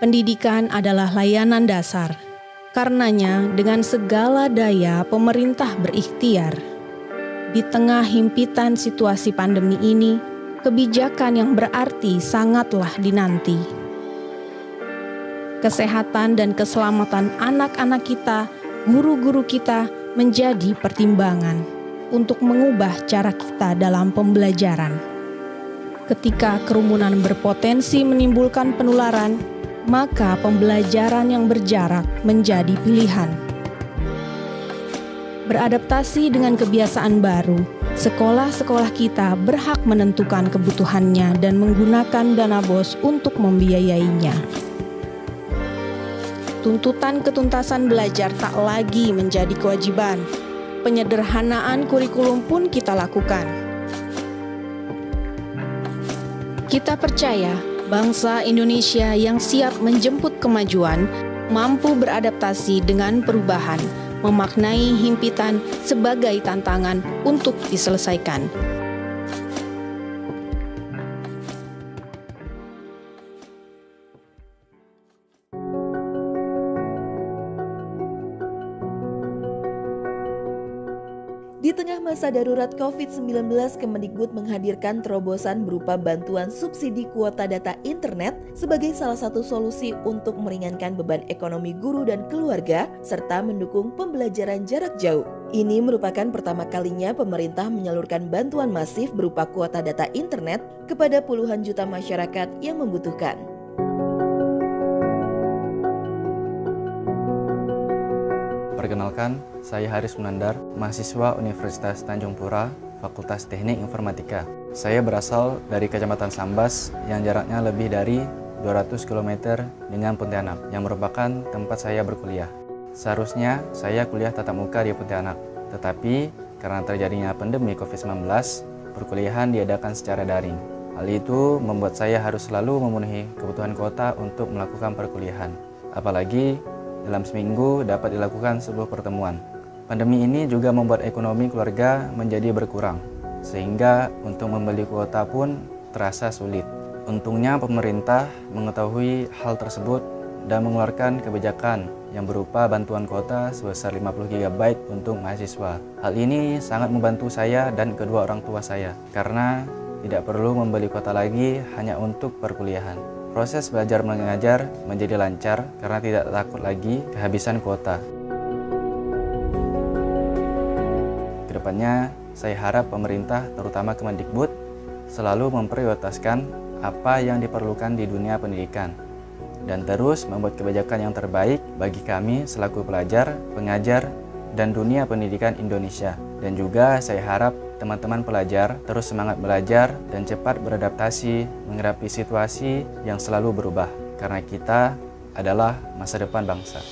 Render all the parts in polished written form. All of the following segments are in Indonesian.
Pendidikan adalah layanan dasar. Karenanya, dengan segala daya pemerintah berikhtiar. Di tengah himpitan situasi pandemi ini, kebijakan yang berarti sangatlah dinanti. Kesehatan dan keselamatan anak-anak kita, guru-guru kita menjadi pertimbangan untuk mengubah cara kita dalam pembelajaran. Ketika kerumunan berpotensi menimbulkan penularan, maka pembelajaran yang berjarak menjadi pilihan. Beradaptasi dengan kebiasaan baru, sekolah-sekolah kita berhak menentukan kebutuhannya dan menggunakan dana BOS untuk membiayainya. Tuntutan ketuntasan belajar tak lagi menjadi kewajiban. Penyederhanaan kurikulum pun kita lakukan. Kita percaya bangsa Indonesia yang siap menjemput kemajuan, mampu beradaptasi dengan perubahan, memaknai himpitan sebagai tantangan untuk diselesaikan. Di tengah masa darurat COVID-19, Kemendikbud menghadirkan terobosan berupa bantuan subsidi kuota data internet sebagai salah satu solusi untuk meringankan beban ekonomi guru dan keluarga, serta mendukung pembelajaran jarak jauh. Ini merupakan pertama kalinya pemerintah menyalurkan bantuan masif berupa kuota data internet kepada puluhan juta masyarakat yang membutuhkan. Perkenalkan, saya Haris Munandar, mahasiswa Universitas Tanjung Pura, Fakultas Teknik Informatika. Saya berasal dari Kecamatan Sambas yang jaraknya lebih dari 200 km dengan Pontianak, yang merupakan tempat saya berkuliah. Seharusnya saya kuliah tatap muka di Pontianak, tetapi karena terjadinya pandemi COVID-19, perkuliahan diadakan secara daring. Hal itu membuat saya harus selalu memenuhi kebutuhan kuota untuk melakukan perkuliahan. Apalagi dalam seminggu dapat dilakukan 10 pertemuan. Pandemi ini juga membuat ekonomi keluarga menjadi berkurang, sehingga untuk membeli kuota pun terasa sulit. Untungnya pemerintah mengetahui hal tersebut dan mengeluarkan kebijakan yang berupa bantuan kuota sebesar 50 GB untuk mahasiswa. Hal ini sangat membantu saya dan kedua orang tua saya, karena tidak perlu membeli kuota lagi hanya untuk perkuliahan. Proses belajar mengajar menjadi lancar karena tidak takut lagi kehabisan kuota. Kedepannya, saya harap pemerintah, terutama Kemendikbud, selalu memprioritaskan apa yang diperlukan di dunia pendidikan dan terus membuat kebijakan yang terbaik bagi kami selaku pelajar, pengajar, dan dunia pendidikan Indonesia. Dan juga saya harap teman-teman pelajar terus semangat belajar dan cepat beradaptasi menghadapi situasi yang selalu berubah, karena kita adalah masa depan bangsa.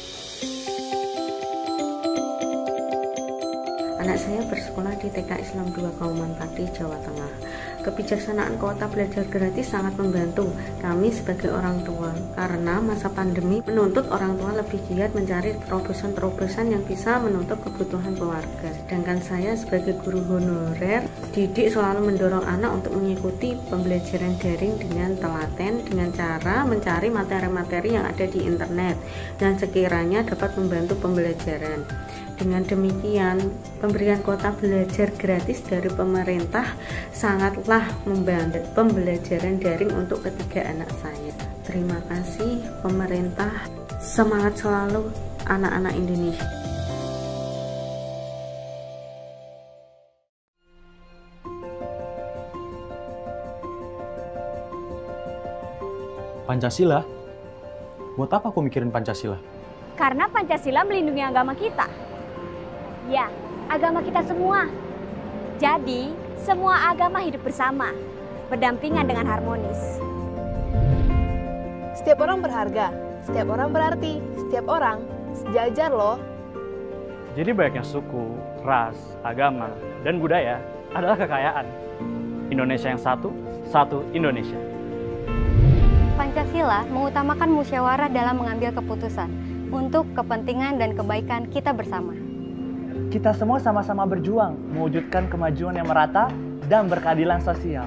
Anak saya bersekolah di TK Islam 2 Kauman Pati, Jawa Tengah. Kebijaksanaan kuota belajar gratis sangat membantu kami sebagai orang tua, karena masa pandemi menuntut orang tua lebih giat mencari terobosan-terobosan yang bisa menutup kebutuhan keluarga. Sedangkan saya sebagai guru honorer, didik selalu mendorong anak untuk mengikuti pembelajaran daring dengan telaten, dengan cara mencari materi-materi yang ada di internet dan sekiranya dapat membantu pembelajaran. Dengan demikian, pemberian kuota belajar gratis dari pemerintah sangatlah membantu pembelajaran daring untuk ketiga anak saya. Terima kasih pemerintah, semangat selalu anak-anak Indonesia. Pancasila? Buat apa aku mikirin Pancasila? Karena Pancasila melindungi agama kita. Ya, agama kita semua. Jadi, semua agama hidup bersama, berdampingan dengan harmonis. Setiap orang berharga, setiap orang berarti, setiap orang sejajar loh. Jadi banyaknya suku, ras, agama, dan budaya adalah kekayaan. Indonesia yang satu, satu Indonesia. Pancasila mengutamakan musyawarah dalam mengambil keputusan untuk kepentingan dan kebaikan kita bersama. Kita semua sama-sama berjuang mewujudkan kemajuan yang merata dan berkeadilan sosial.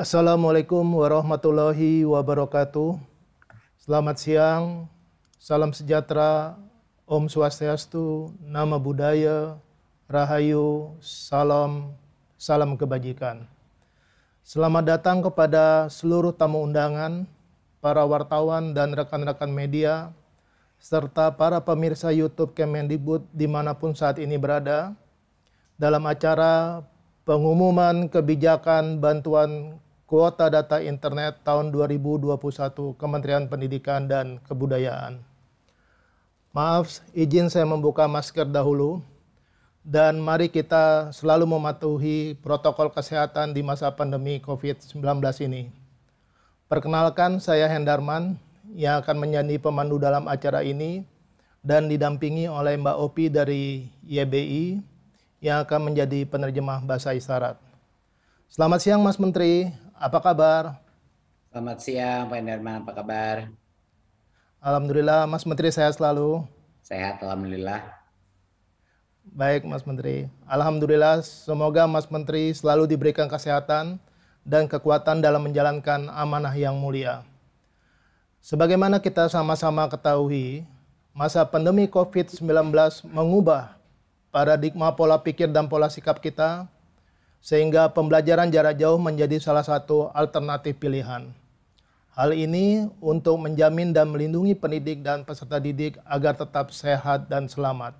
Assalamualaikum warahmatullahi wabarakatuh. Selamat siang, salam sejahtera, Om Swastiastu, Nama Budaya, Rahayu, salam kebajikan. Selamat datang kepada seluruh tamu undangan, para wartawan dan rekan-rekan media, serta para pemirsa YouTube Kemendikbud dimanapun saat ini berada, dalam acara pengumuman kebijakan bantuan kuota data internet tahun 2021 Kementerian Pendidikan dan Kebudayaan. Maaf, izin saya membuka masker dahulu, dan mari kita selalu mematuhi protokol kesehatan di masa pandemi COVID-19 ini. Perkenalkan, saya Hendarman yang akan menjadi pemandu dalam acara ini dan didampingi oleh Mbak Opi dari YBI yang akan menjadi penerjemah bahasa isyarat. Selamat siang Mas Menteri, apa kabar? Selamat siang Pak Hendarman, apa kabar? Alhamdulillah, Mas Menteri sehat selalu. Sehat, alhamdulillah. Baik Mas Menteri, alhamdulillah semoga Mas Menteri selalu diberikan kesehatan dan kekuatan dalam menjalankan amanah yang mulia. Sebagaimana kita sama-sama ketahui, masa pandemi COVID-19 mengubah paradigma pola pikir dan pola sikap kita, sehingga pembelajaran jarak jauh menjadi salah satu alternatif pilihan. Hal ini untuk menjamin dan melindungi pendidik dan peserta didik agar tetap sehat dan selamat.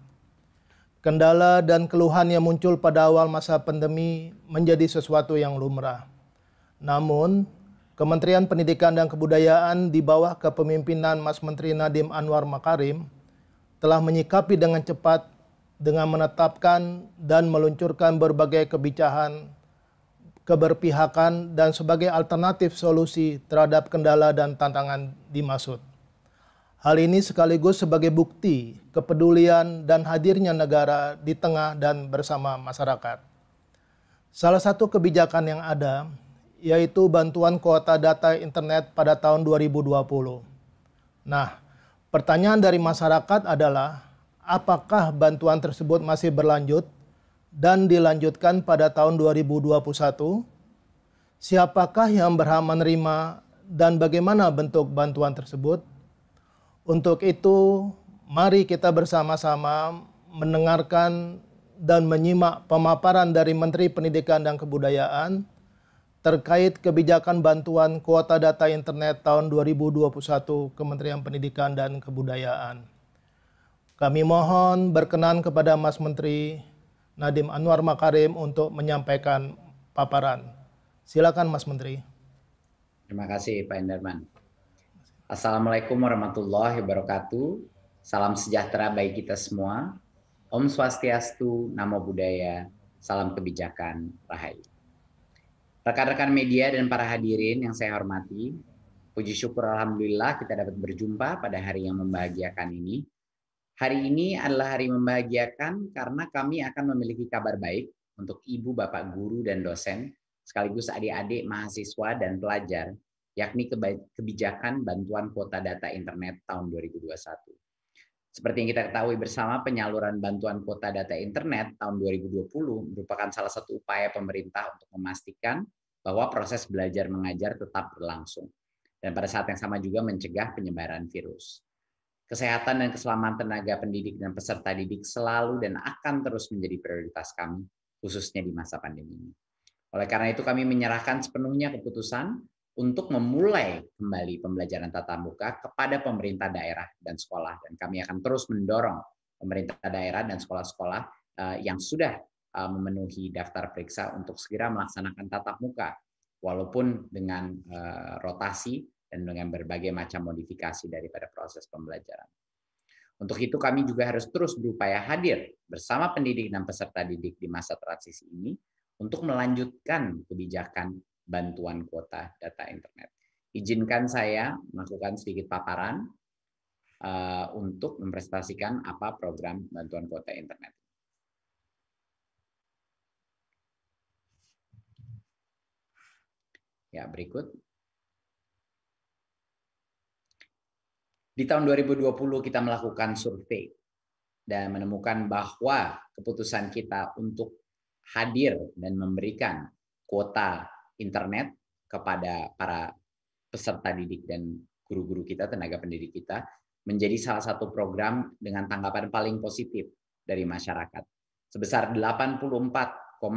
Kendala dan keluhan yang muncul pada awal masa pandemi menjadi sesuatu yang lumrah. Namun, Kementerian Pendidikan dan Kebudayaan di bawah kepemimpinan Mas Menteri Nadiem Anwar Makarim telah menyikapi dengan cepat dengan menetapkan dan meluncurkan berbagai kebijakan keberpihakan dan sebagai alternatif solusi terhadap kendala dan tantangan dimaksud. Hal ini sekaligus sebagai bukti kepedulian dan hadirnya negara di tengah dan bersama masyarakat. Salah satu kebijakan yang ada yaitu bantuan kuota data internet pada tahun 2020. Nah, pertanyaan dari masyarakat adalah apakah bantuan tersebut masih berlanjut dan dilanjutkan pada tahun 2021, siapakah yang berhak menerima dan bagaimana bentuk bantuan tersebut? Untuk itu, mari kita bersama-sama mendengarkan dan menyimak pemaparan dari Menteri Pendidikan dan Kebudayaan terkait kebijakan bantuan kuota data internet tahun 2021 Kementerian Pendidikan dan Kebudayaan. Kami mohon berkenan kepada Mas Menteri Nadiem Anwar Makarim untuk menyampaikan paparan. Silakan Mas Menteri. Terima kasih Pak Hendarman. Assalamualaikum warahmatullahi wabarakatuh. Salam sejahtera bagi kita semua. Om Swastiastu, Namo Buddhaya, salam kebijakan, Rahayu. Rekan-rekan media dan para hadirin yang saya hormati, puji syukur alhamdulillah kita dapat berjumpa pada hari yang membahagiakan ini. Hari ini adalah hari membahagiakan karena kami akan memiliki kabar baik untuk ibu, bapak guru, dan dosen, sekaligus adik-adik, mahasiswa, dan pelajar, yakni kebijakan bantuan kuota data internet tahun 2021. Seperti yang kita ketahui bersama, penyaluran bantuan kuota data internet tahun 2020 merupakan salah satu upaya pemerintah untuk memastikan bahwa proses belajar mengajar tetap berlangsung, dan pada saat yang sama juga mencegah penyebaran virus. Kesehatan dan keselamatan tenaga pendidik dan peserta didik selalu dan akan terus menjadi prioritas kami, khususnya di masa pandemi ini. Oleh karena itu kami menyerahkan sepenuhnya keputusan untuk memulai kembali pembelajaran tatap muka kepada pemerintah daerah dan sekolah. Dan kami akan terus mendorong pemerintah daerah dan sekolah-sekolah yang sudah memenuhi daftar periksa untuk segera melaksanakan tatap muka, walaupun dengan rotasi dan dengan berbagai macam modifikasi daripada proses pembelajaran. Untuk itu kami juga harus terus berupaya hadir bersama pendidik dan peserta didik di masa transisi ini untuk melanjutkan kebijakan bantuan kuota data internet. Izinkan saya melakukan sedikit paparan untuk mempresentasikan apa program bantuan kuota internet. Ya, berikut. Di tahun 2020 kita melakukan survei dan menemukan bahwa keputusan kita untuk hadir dan memberikan kuota internet kepada para peserta didik dan guru-guru kita, tenaga pendidik kita, menjadi salah satu program dengan tanggapan paling positif dari masyarakat. Sebesar 84,7%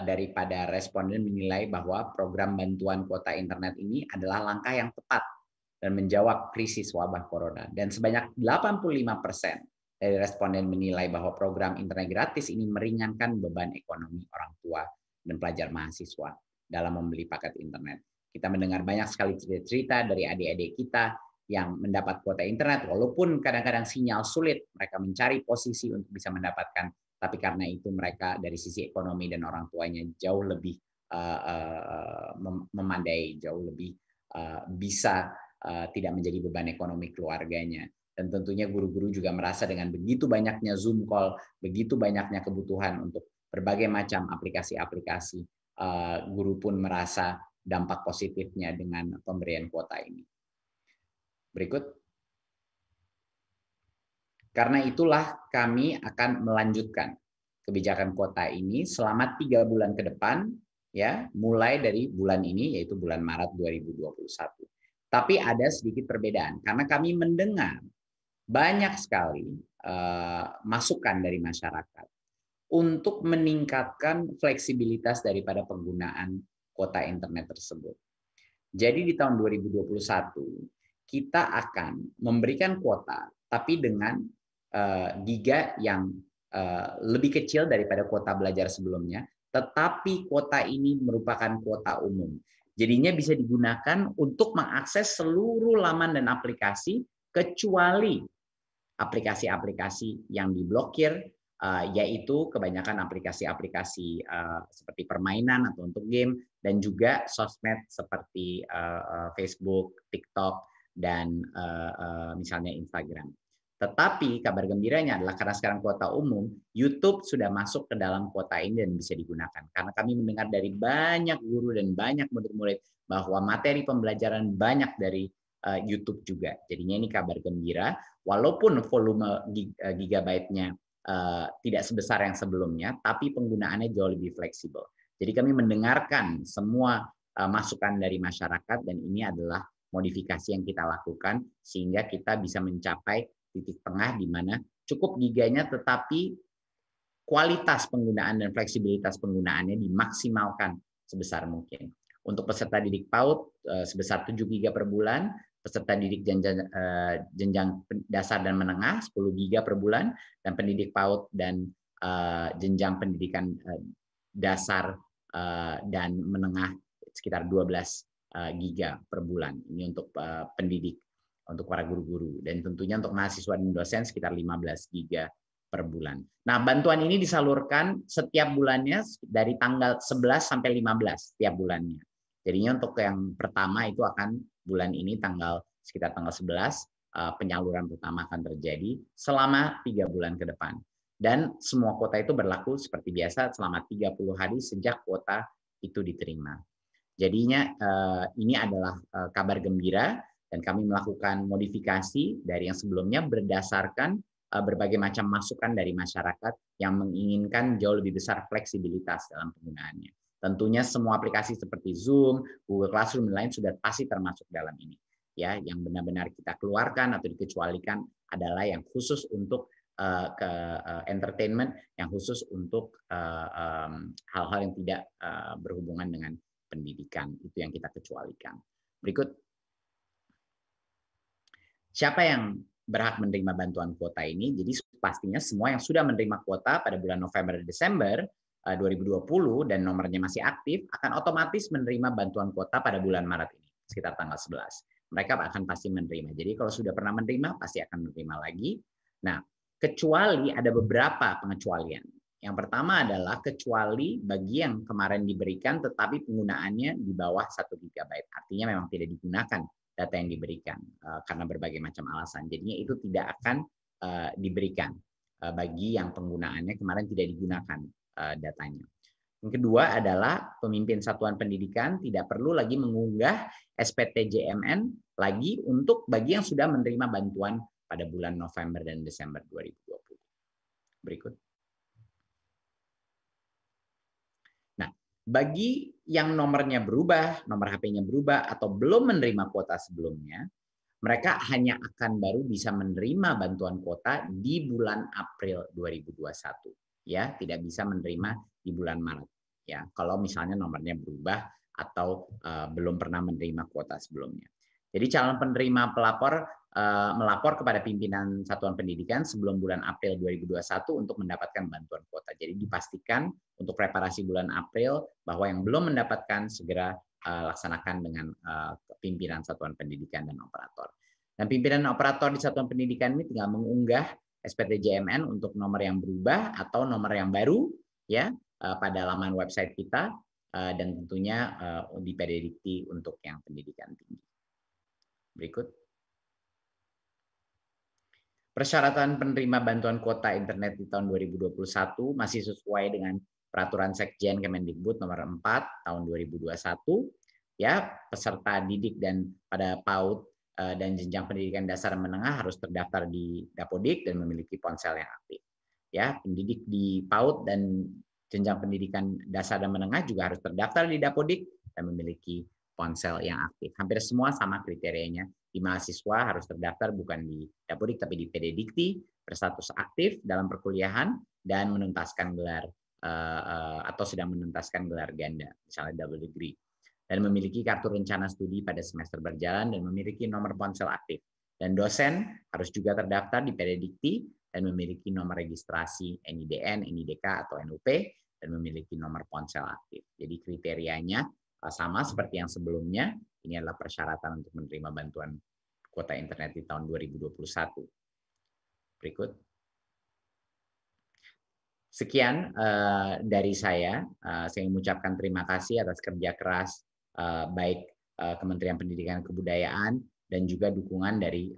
daripada responden menilai bahwa program bantuan kuota internet ini adalah langkah yang tepat dan menjawab krisis wabah corona. Dan sebanyak 85% dari responden menilai bahwa program internet gratis ini meringankan beban ekonomi orang tua dan pelajar mahasiswa dalam membeli paket internet. Kita mendengar banyak sekali cerita-cerita dari adik-adik kita yang mendapat kuota internet, walaupun kadang-kadang sinyal sulit, mereka mencari posisi untuk bisa mendapatkan, tapi karena itu mereka dari sisi ekonomi dan orang tuanya jauh lebih memandai, jauh lebih bisa tidak menjadi beban ekonomi keluarganya. Dan tentunya guru-guru juga merasa dengan begitu banyaknya Zoom call, begitu banyaknya kebutuhan untuk berbagai macam aplikasi-aplikasi, guru pun merasa dampak positifnya dengan pemberian kuota ini. Berikut. Karena itulah kami akan melanjutkan kebijakan kuota ini selama 3 bulan ke depan, ya, mulai dari bulan ini, yaitu bulan Maret 2021. Tapi ada sedikit perbedaan, karena kami mendengar banyak sekali masukan dari masyarakat untuk meningkatkan fleksibilitas daripada penggunaan kuota internet tersebut. Jadi di tahun 2021 kita akan memberikan kuota, tapi dengan giga yang lebih kecil daripada kuota belajar sebelumnya, tetapi kuota ini merupakan kuota umum. Jadinya bisa digunakan untuk mengakses seluruh laman dan aplikasi kecuali aplikasi-aplikasi yang diblokir, yaitu kebanyakan aplikasi-aplikasi seperti permainan atau untuk game, dan juga sosmed seperti Facebook, TikTok, dan misalnya Instagram. Tetapi kabar gembiranya adalah karena sekarang kuota umum, YouTube sudah masuk ke dalam kuota ini dan bisa digunakan. Karena kami mendengar dari banyak guru dan banyak murid-murid bahwa materi pembelajaran banyak dari YouTube juga. Jadinya ini kabar gembira, walaupun volume gigabyte-nya tidak sebesar yang sebelumnya, tapi penggunaannya jauh lebih fleksibel. Jadi kami mendengarkan semua masukan dari masyarakat, dan ini adalah modifikasi yang kita lakukan sehingga kita bisa mencapai titik tengah di mana cukup giganya tetapi kualitas penggunaan dan fleksibilitas penggunaannya dimaksimalkan sebesar mungkin. Untuk peserta didik PAUD sebesar 7 giga per bulan, peserta didik jenjang dasar dan menengah 10 giga per bulan, dan pendidik PAUD dan jenjang pendidikan dasar dan menengah sekitar 12 giga per bulan. Ini untuk pendidik, untuk para guru-guru, dan tentunya untuk mahasiswa dan dosen sekitar 15 giga per bulan. Nah, bantuan ini disalurkan setiap bulannya dari tanggal 11 sampai 15 setiap bulannya. Jadinya untuk yang pertama itu akan bulan ini sekitar tanggal 11 penyaluran pertama akan terjadi selama 3 bulan ke depan. Dan semua kuota itu berlaku seperti biasa selama 30 hari sejak kuota itu diterima. Jadinya ini adalah kabar gembira, dan kami melakukan modifikasi dari yang sebelumnya berdasarkan berbagai macam masukan dari masyarakat yang menginginkan jauh lebih besar fleksibilitas dalam penggunaannya. Tentunya semua aplikasi seperti Zoom, Google Classroom, dan lain sudah pasti termasuk dalam ini. Ya, yang benar-benar kita keluarkan atau dikecualikan adalah yang khusus untuk entertainment, yang khusus untuk hal-hal yang tidak berhubungan dengan pendidikan. Itu yang kita kecualikan. Berikut. Siapa yang berhak menerima bantuan kuota ini? Jadi pastinya semua yang sudah menerima kuota pada bulan November dan Desember 2020 dan nomornya masih aktif akan otomatis menerima bantuan kuota pada bulan Maret ini, sekitar tanggal 11. Mereka akan pasti menerima. Jadi kalau sudah pernah menerima, pasti akan menerima lagi. Nah, kecuali ada beberapa pengecualian. Yang pertama adalah kecuali bagi yang kemarin diberikan tetapi penggunaannya di bawah 1 GB. Artinya memang tidak digunakan data yang diberikan karena berbagai macam alasan. Jadinya itu tidak akan diberikan bagi yang penggunaannya kemarin tidak digunakan datanya. Yang kedua adalah pemimpin satuan pendidikan tidak perlu lagi mengunggah SPTJMN lagi untuk bagi yang sudah menerima bantuan pada bulan November dan Desember 2020. Berikut. Nah, Bagi yang nomornya berubah, nomor HP-nya berubah, atau belum menerima kuota sebelumnya, mereka hanya akan baru bisa menerima bantuan kuota di bulan April 2021. Ya, tidak bisa menerima di bulan Maret. Ya, kalau misalnya nomornya berubah atau belum pernah menerima kuota sebelumnya. Jadi calon penerima pelapor melapor kepada pimpinan satuan pendidikan sebelum bulan April 2021 untuk mendapatkan bantuan kuota. Jadi dipastikan untuk preparasi bulan April bahwa yang belum mendapatkan segera laksanakan dengan pimpinan satuan pendidikan dan operator. Dan pimpinan operator di satuan pendidikan ini tinggal mengunggah SPTJMN untuk nomor yang berubah atau nomor yang baru ya pada laman website kita dan tentunya di PDDikti untuk yang pendidikan tinggi. Berikut. Persyaratan penerima bantuan kuota internet di tahun 2021 masih sesuai dengan Peraturan Sekjen Kemendikbud nomor 4 tahun 2021. Ya, peserta didik dan pada PAUD dan jenjang pendidikan dasar dan menengah harus terdaftar di Dapodik dan memiliki ponsel yang aktif. Ya, pendidik di PAUD dan jenjang pendidikan dasar dan menengah juga harus terdaftar di Dapodik dan memiliki ponsel yang aktif. Hampir semua sama kriterianya. Di mahasiswa harus terdaftar bukan di Dapodik tapi di PDDikti, berstatus aktif dalam perkuliahan dan menuntaskan gelar atau sedang menuntaskan gelar ganda, misalnya double degree, dan memiliki kartu rencana studi pada semester berjalan dan memiliki nomor ponsel aktif. Dan dosen harus juga terdaftar di PDDikti dan memiliki nomor registrasi NIDN, NIDK atau NUP dan memiliki nomor ponsel aktif. Jadi kriterianya sama seperti yang sebelumnya. Ini adalah persyaratan untuk menerima bantuan kuota internet di tahun 2021. Berikut. Sekian dari saya. Saya mengucapkan terima kasih atas kerja keras baik Kementerian Pendidikan dan Kebudayaan dan juga dukungan dari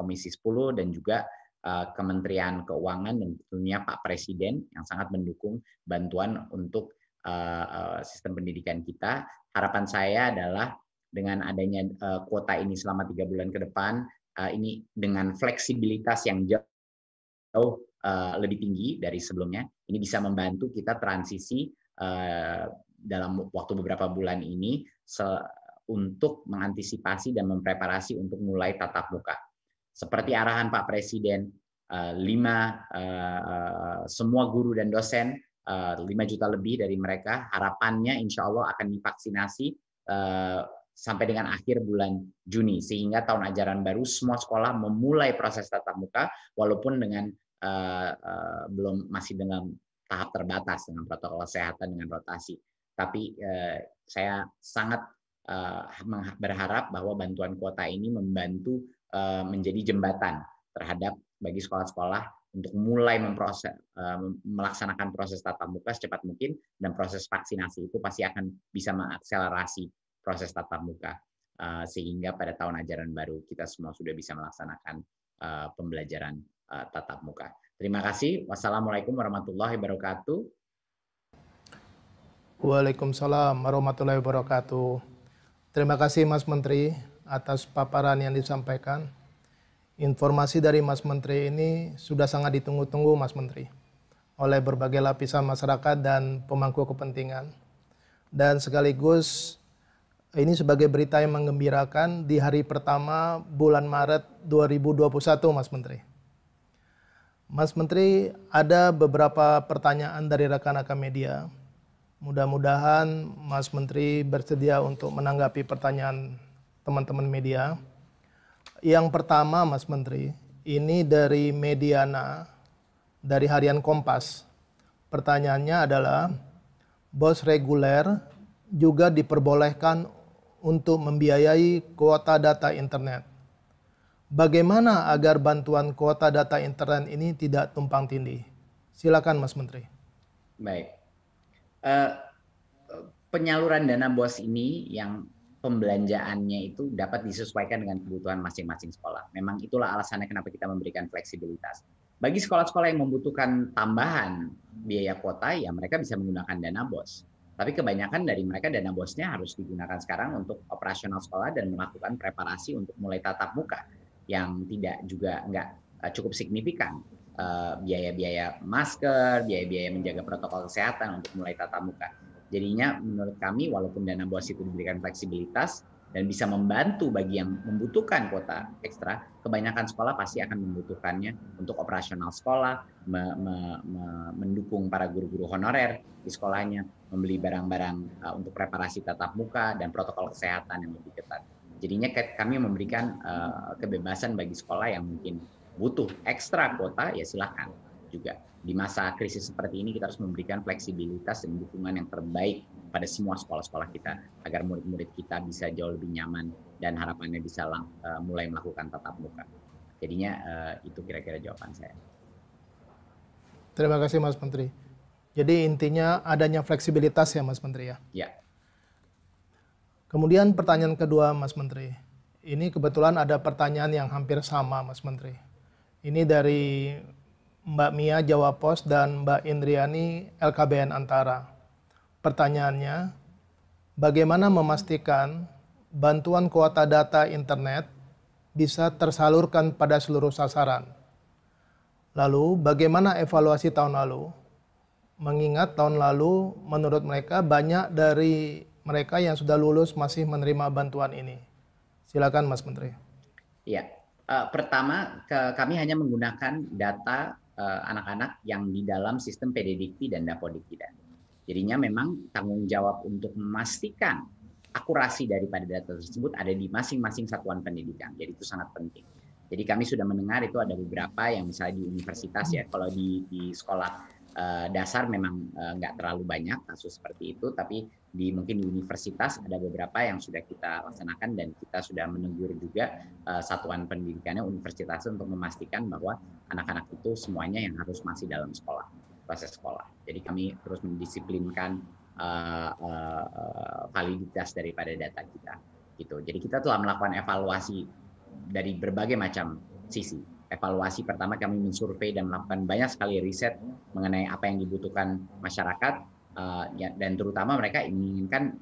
Komisi 10 dan juga Kementerian Keuangan dan tentunya Pak Presiden yang sangat mendukung bantuan untuk sistem pendidikan kita. Harapan saya adalah dengan adanya kuota ini selama 3 bulan ke depan, ini dengan fleksibilitas yang jauh lebih tinggi dari sebelumnya, ini bisa membantu kita transisi dalam waktu beberapa bulan ini untuk mengantisipasi dan mempreparasi untuk mulai tatap muka. Seperti arahan Pak Presiden, semua guru dan dosen, 5 juta lebih dari mereka, harapannya insya Allah akan divaksinasi sampai dengan akhir bulan Juni, sehingga tahun ajaran baru semua sekolah memulai proses tatap muka, walaupun dengan masih dengan tahap terbatas dengan protokol kesehatan dengan rotasi. Tapi saya sangat berharap bahwa bantuan kuota ini membantu menjadi jembatan terhadap bagi sekolah-sekolah untuk mulai melaksanakan proses tatap muka secepat mungkin, dan proses vaksinasi itu pasti akan bisa mengakselerasi proses tatap muka sehingga pada tahun ajaran baru kita semua sudah bisa melaksanakan pembelajaran tatap muka. Terima kasih. Wassalamualaikum warahmatullahi wabarakatuh. Waalaikumsalam warahmatullahi wabarakatuh. Terima kasih Mas Menteri atas paparan yang disampaikan. Informasi dari Mas Menteri ini sudah sangat ditunggu-tunggu Mas Menteri oleh berbagai lapisan masyarakat dan pemangku kepentingan. Dan sekaligus ini sebagai berita yang menggembirakan di hari pertama bulan Maret 2021 Mas Menteri. Mas Menteri, ada beberapa pertanyaan dari rekan-rekan media. Mudah-mudahan Mas Menteri bersedia untuk menanggapi pertanyaan teman-teman media. Yang pertama Mas Menteri, ini dari Mediana, dari Harian Kompas. Pertanyaannya adalah, bos reguler juga diperbolehkan untuk membiayai kuota data internet. Bagaimana agar bantuan kuota data internet ini tidak tumpang tindih? Silakan Mas Menteri. Baik. Penyaluran dana BOS ini yang pembelanjaannya itu dapat disesuaikan dengan kebutuhan masing-masing sekolah. Memang itulah alasannya kenapa kita memberikan fleksibilitas. Bagi sekolah-sekolah yang membutuhkan tambahan biaya kuota, ya mereka bisa menggunakan dana BOS. Tapi kebanyakan dari mereka dana BOS-nya harus digunakan sekarang untuk operasional sekolah dan melakukan preparasi untuk mulai tatap muka yang tidak juga nggak cukup signifikan. Biaya-biaya masker, biaya-biaya menjaga protokol kesehatan untuk mulai tatap muka. Jadinya menurut kami walaupun dana BOS itu diberikan fleksibilitas dan bisa membantu bagi yang membutuhkan kuota ekstra, kebanyakan sekolah pasti akan membutuhkannya untuk operasional sekolah, mendukung para guru-guru honorer di sekolahnya, membeli barang-barang untuk preparasi tatap muka dan protokol kesehatan yang lebih ketat. Jadinya kami memberikan kebebasan bagi sekolah yang mungkin butuh ekstra kuota, ya silakan juga. Di masa krisis seperti ini kita harus memberikan fleksibilitas dan dukungan yang terbaik pada semua sekolah-sekolah kita agar murid-murid kita bisa jauh lebih nyaman dan harapannya bisa mulai melakukan tatap muka. Jadinya itu kira-kira jawaban saya. Terima kasih Mas Menteri. Jadi intinya adanya fleksibilitas ya Mas Menteri ya? Ya. Kemudian pertanyaan kedua Mas Menteri. Ini kebetulan ada pertanyaan yang hampir sama Mas Menteri. Ini dari Mbak Mia Jawa Pos dan Mbak Indriani LKBN Antara. Pertanyaannya, bagaimana memastikan bantuan kuota data internet bisa tersalurkan pada seluruh sasaran? Lalu, bagaimana evaluasi tahun lalu? Mengingat tahun lalu menurut mereka banyak dari mereka yang sudah lulus masih menerima bantuan ini. Silakan Mas Menteri. Ya, pertama kami hanya menggunakan data anak-anak yang di dalam sistem PDDikti dan Dapodikti. Jadinya memang tanggung jawab untuk memastikan akurasi daripada data tersebut ada di masing-masing satuan pendidikan. Jadi itu sangat penting. Jadi kami sudah mendengar itu ada beberapa yang misalnya di universitas ya, kalau di sekolah dasar memang nggak terlalu banyak kasus seperti itu, tapi mungkin di universitas ada beberapa yang sudah kita laksanakan dan kita sudah menegur juga satuan pendidikannya universitas untuk memastikan bahwa anak-anak itu semuanya yang harus masih dalam sekolah, proses sekolah. Jadi kami terus mendisiplinkan validitas daripada data kita. Gitu. Jadi kita telah melakukan evaluasi dari berbagai macam sisi. Evaluasi pertama kami mensurvei dan melakukan banyak sekali riset mengenai apa yang dibutuhkan masyarakat dan terutama mereka menginginkan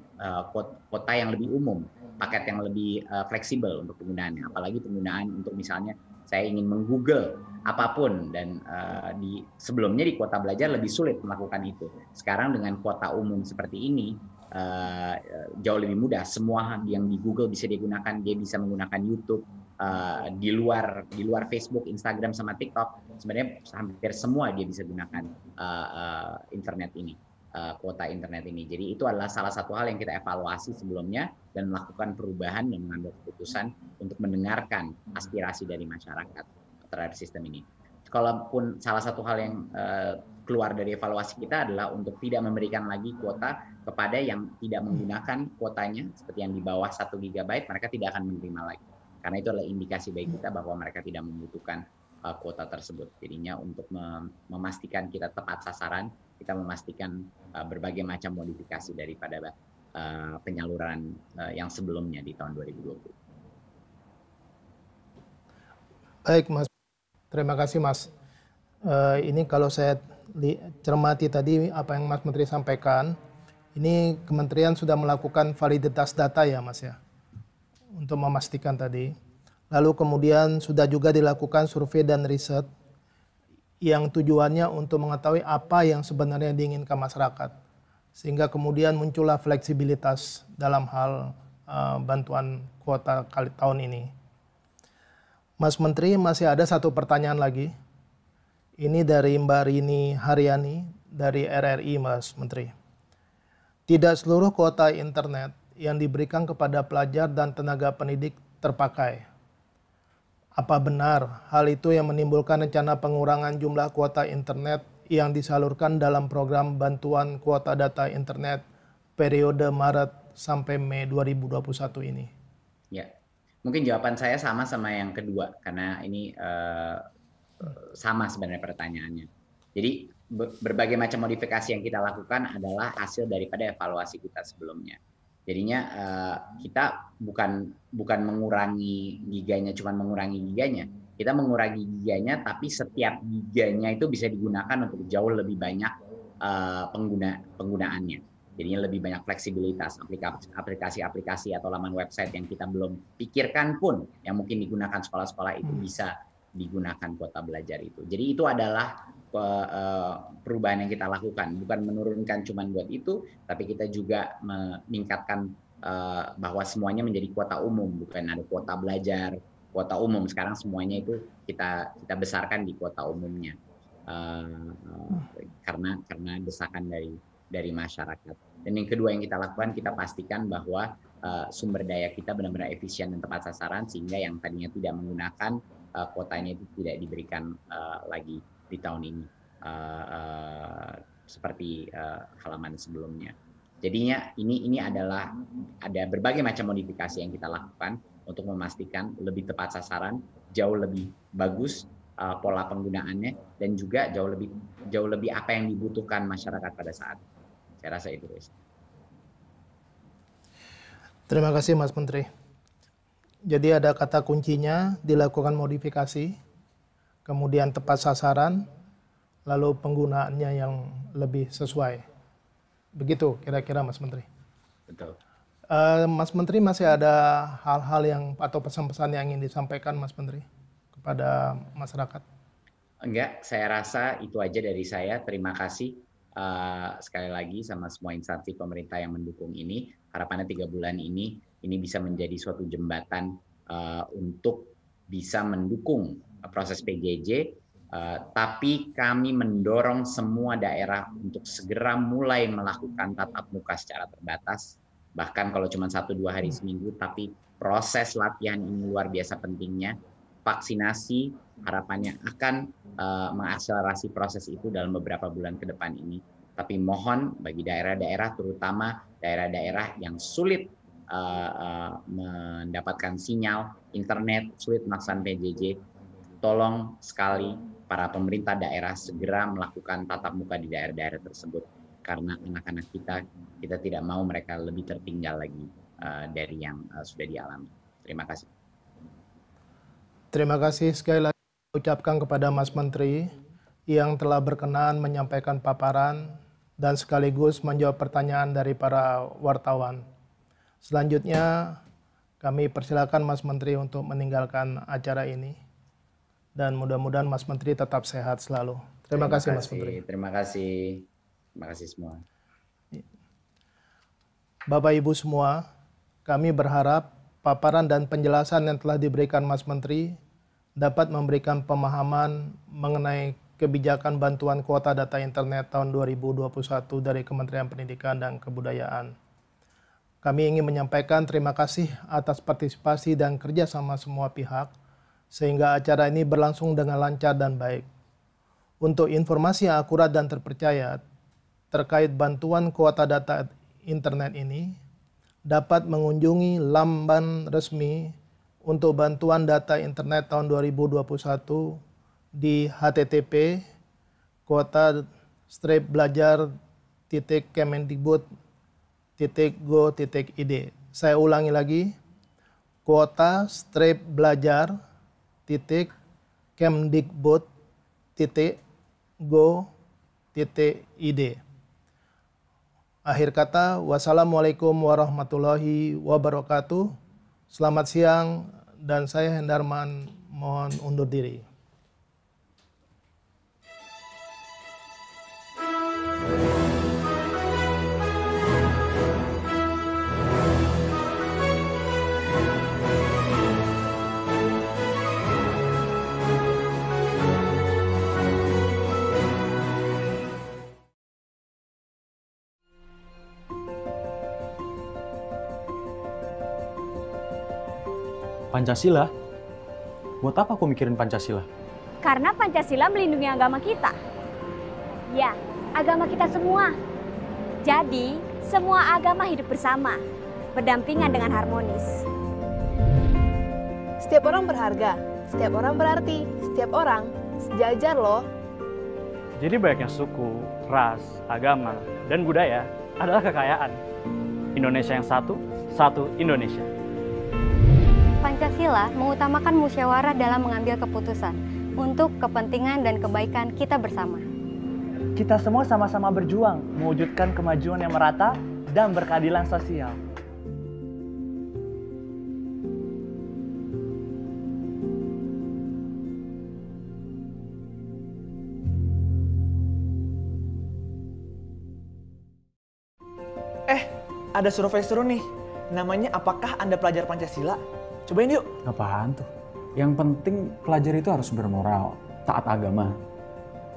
kuota yang lebih umum, paket yang lebih fleksibel untuk penggunaannya. Apalagi penggunaan untuk misalnya saya ingin menggoogle apapun dan sebelumnya di kuota belajar lebih sulit melakukan itu. Sekarang dengan kuota umum seperti ini jauh lebih mudah. Semua yang di Google bisa digunakan, dia bisa menggunakan YouTube. Di luar Facebook, Instagram, sama TikTok, sebenarnya hampir semua dia bisa gunakan internet ini, kuota internet ini. Jadi itu adalah salah satu hal yang kita evaluasi sebelumnya dan melakukan perubahan dan mengambil keputusan untuk mendengarkan aspirasi dari masyarakat terhadap sistem ini. Kalaupun salah satu hal yang keluar dari evaluasi kita adalah untuk tidak memberikan lagi kuota kepada yang tidak menggunakan kuotanya, seperti yang di bawah 1 GB, mereka tidak akan menerima lagi. Karena itu adalah indikasi bagi kita bahwa mereka tidak membutuhkan kuota tersebut. Jadinya untuk memastikan kita tepat sasaran, kita memastikan berbagai macam modifikasi daripada penyaluran yang sebelumnya di tahun 2020. Baik Mas, terima kasih Mas. Ini kalau saya cermati tadi apa yang Mas Menteri sampaikan, ini Kementerian sudah melakukan validitas data ya Mas ya, untuk memastikan tadi. Lalu kemudian sudah juga dilakukan survei dan riset yang tujuannya untuk mengetahui apa yang sebenarnya diinginkan masyarakat. Sehingga kemudian muncullah fleksibilitas dalam hal bantuan kuota kali tahun ini. Mas Menteri, masih ada satu pertanyaan lagi. Ini dari Mbak Rini Haryani dari RRI Mas Menteri. Tidak seluruh kuota internet yang diberikan kepada pelajar dan tenaga pendidik terpakai. Apa benar hal itu yang menimbulkan rencana pengurangan jumlah kuota internet yang disalurkan dalam program bantuan kuota data internet periode Maret sampai Mei 2021 ini? Ya, mungkin jawaban saya sama yang kedua, karena ini sama sebenarnya pertanyaannya. Jadi berbagai macam modifikasi yang kita lakukan adalah hasil daripada evaluasi kita sebelumnya. Jadinya kita bukan mengurangi giganya, cuma mengurangi giganya. Kita mengurangi giganya, tapi setiap giganya itu bisa digunakan untuk jauh lebih banyak penggunaannya. Jadinya lebih banyak fleksibilitas, aplikasi-aplikasi atau laman website yang kita belum pikirkan pun, yang mungkin digunakan sekolah-sekolah itu bisa digunakan kuota belajar itu. Jadi itu adalah perubahan yang kita lakukan, bukan menurunkan cuma buat itu, tapi kita juga meningkatkan bahwa semuanya menjadi kuota umum, bukan ada kuota belajar, kuota umum. Sekarang semuanya itu kita besarkan di kuota umumnya, karena desakan dari masyarakat. Dan yang kedua yang kita lakukan, kita pastikan bahwa sumber daya kita benar-benar efisien dan tepat sasaran, sehingga yang tadinya tidak menggunakan kuotanya itu tidak diberikan lagi di tahun ini, seperti halaman sebelumnya. Jadinya ini adalah ada berbagai macam modifikasi yang kita lakukan untuk memastikan lebih tepat sasaran, jauh lebih bagus pola penggunaannya, dan juga jauh lebih apa yang dibutuhkan masyarakat pada saat. Saya rasa itu, Riz. Terima kasih Mas Menteri. Jadi ada kata kuncinya dilakukan modifikasi, kemudian tepat sasaran, lalu penggunaannya yang lebih sesuai. Begitu kira-kira Mas Menteri. Betul. Mas Menteri, masih ada hal-hal yang atau pesan-pesan yang ingin disampaikan Mas Menteri kepada masyarakat? Enggak, saya rasa itu aja dari saya. Terima kasih sekali lagi sama semua instansi pemerintah yang mendukung ini. Harapannya 3 bulan ini bisa menjadi suatu jembatan untuk bisa mendukung proses PJJ, tapi kami mendorong semua daerah untuk segera mulai melakukan tatap muka secara terbatas, bahkan kalau cuma 1-2 hari seminggu, tapi proses latihan ini luar biasa pentingnya. Vaksinasi harapannya akan mengakselerasi proses itu dalam beberapa bulan ke depan ini. Tapi mohon bagi daerah-daerah, terutama daerah-daerah yang sulit mendapatkan sinyal internet, sulit melaksanakan PJJ, tolong sekali para pemerintah daerah segera melakukan tatap muka di daerah-daerah tersebut, karena anak-anak kita tidak mau mereka lebih tertinggal lagi dari yang sudah dialami. Terima kasih. Terima kasih sekali lagi ucapkan kepada Mas Menteri yang telah berkenan menyampaikan paparan dan sekaligus menjawab pertanyaan dari para wartawan. Selanjutnya kami persilakan Mas Menteri untuk meninggalkan acara ini, dan mudah-mudahan Mas Menteri tetap sehat selalu. Terima kasih Mas Menteri. Terima kasih semua. Bapak Ibu semua, kami berharap paparan dan penjelasan yang telah diberikan Mas Menteri dapat memberikan pemahaman mengenai kebijakan bantuan kuota data internet tahun 2021 dari Kementerian Pendidikan dan Kebudayaan. Kami ingin menyampaikan terima kasih atas partisipasi dan kerjasama semua pihak, sehingga acara ini berlangsung dengan lancar dan baik. Untuk informasi yang akurat dan terpercaya terkait bantuan kuota data internet ini, dapat mengunjungi laman resmi untuk bantuan data internet tahun 2021 di http://kuota-belajar.kemendikbud.go.id. Saya ulangi lagi, kuota-belajar.kemdikbud.go.id. Akhir kata, wassalamualaikum warahmatullahi wabarakatuh. Selamat siang, dan saya Hendarman mohon undur diri. Pancasila? Buat apa aku mikirin Pancasila? Karena Pancasila melindungi agama kita. Ya, agama kita semua. Jadi, semua agama hidup bersama, berdampingan dengan harmonis. Setiap orang berharga, setiap orang berarti, setiap orang sejajar loh. Jadi banyaknya suku, ras, agama, dan budaya adalah kekayaan. Indonesia yang satu, satu Indonesia. Pancasila mengutamakan musyawarah dalam mengambil keputusan untuk kepentingan dan kebaikan kita bersama. Kita semua sama-sama berjuang mewujudkan kemajuan yang merata dan berkeadilan sosial. ada survei seru nih. Namanya apakah Anda pelajar Pancasila? Cobain yuk. Apaan tuh? Yang penting pelajar itu harus bermoral, taat agama,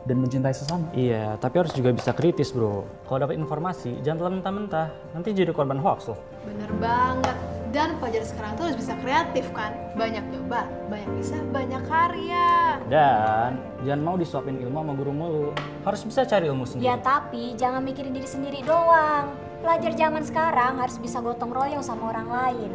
dan mencintai sesama. Iya, tapi harus juga bisa kritis bro. Kalau dapat informasi, jangan telan mentah-mentah. Nanti jadi korban hoax loh. Bener banget. Dan pelajar sekarang tuh harus bisa kreatif kan. Banyak nyoba, banyak bisa, banyak karya. Dan jangan mau disuapin ilmu sama guru mulu. Harus bisa cari ilmu sendiri. Ya tapi jangan mikirin diri sendiri doang. Pelajar zaman sekarang harus bisa gotong royong sama orang lain.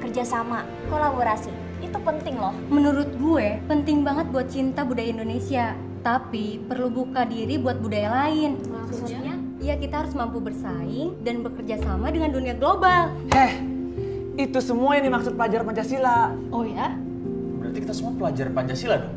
Kerjasama, kolaborasi, itu penting loh. Menurut gue, penting banget buat cinta budaya Indonesia. Tapi perlu buka diri buat budaya lain. Maksudnya? Ya kita harus mampu bersaing dan bekerja sama dengan dunia global. Itu semua yang dimaksud pelajar Pancasila. Oh ya? Berarti kita semua pelajar Pancasila dong?